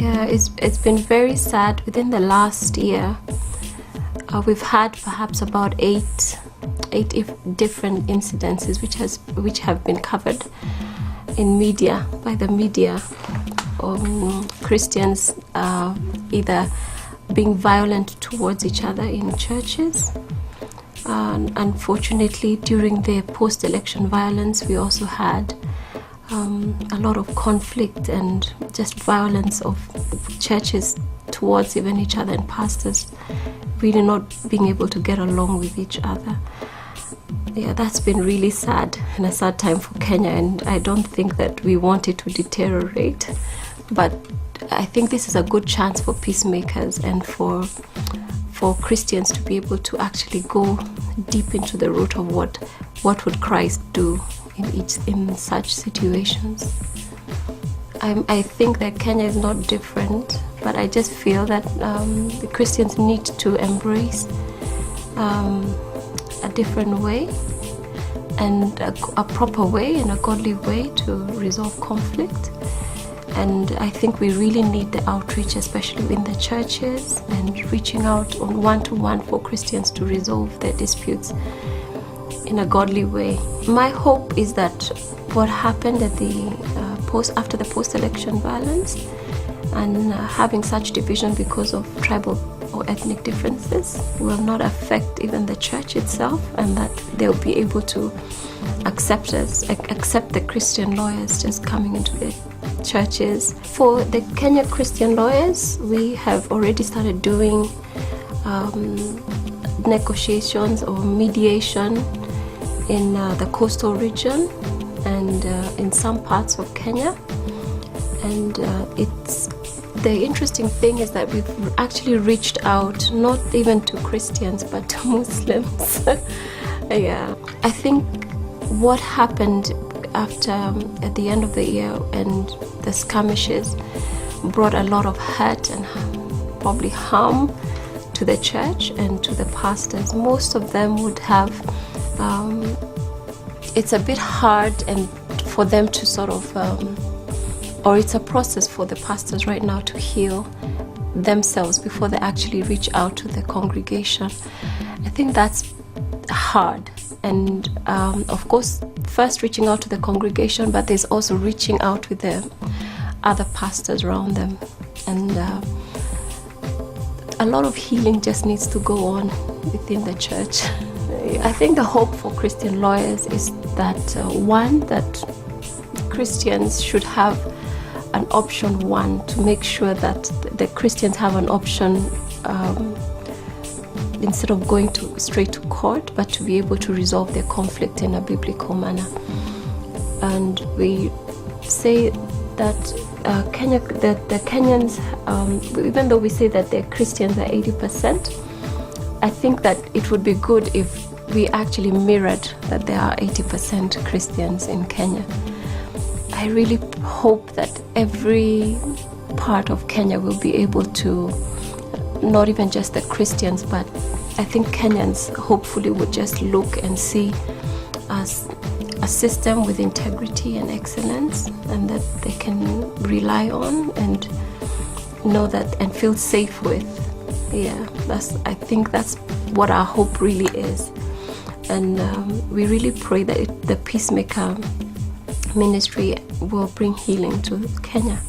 Yeah, it's been very sad. Within the last year, we've had perhaps about eight different incidences which have been covered in media, by the media, Christians either being violent towards each other in churches. Unfortunately, during the post-election violence, we also had a lot of conflict and just violence of churches towards even each other, and pastors really not being able to get along with each other. Yeah, that's been really sad, and a sad time for Kenya, and I don't think that we want it to deteriorate, but I think this is a good chance for peacemakers and for Christians to be able to actually go deep into the root of what would Christ do in such situations. I think that Kenya is not different, but I just feel that the Christians need to embrace a different way and a proper way and a godly way to resolve conflict. And I think we really need the outreach, especially in the churches, and reaching out on one-to-one for Christians to resolve their disputes in a godly way. My hope is that what happened at after the post-election violence and having such division because of tribal or ethnic differences will not affect even the church itself, and that they'll be able to accept the Christian lawyers just coming into the churches. For the Kenyan Christian Lawyers, we have already started doing negotiations or mediation in the coastal region and in some parts of Kenya. And the interesting thing is that we've actually reached out not even to Christians but to Muslims. Yeah, I think what happened at the end of the year and the skirmishes brought a lot of hurt and probably harm to the church and to the pastors. Most of them would have it's a bit hard and for them to sort of or it's a process for the pastors right now to heal themselves before they actually reach out to the congregation. I think that's hard, and of course first reaching out to the congregation, but there's also reaching out with the other pastors around them, and a lot of healing just needs to go on within the church. I think the hope for Christian lawyers is that that Christians should have an option to make sure that the Christians have an option instead of going straight to court, but to be able to resolve their conflict in a biblical manner. And we say that the Kenyans, even though we say that the Christians are 80%, I think that it would be good if we actually mirrored that there are 80% Christians in Kenya. I really hope that every part of Kenya will be able to, not even just the Christians, but I think Kenyans hopefully would just look and see as a system with integrity and excellence, and that they can rely on and know that and feel safe with. Yeah, I think that's what our hope really is. And we really pray that the Peacemaker ministry will bring healing to Kenya.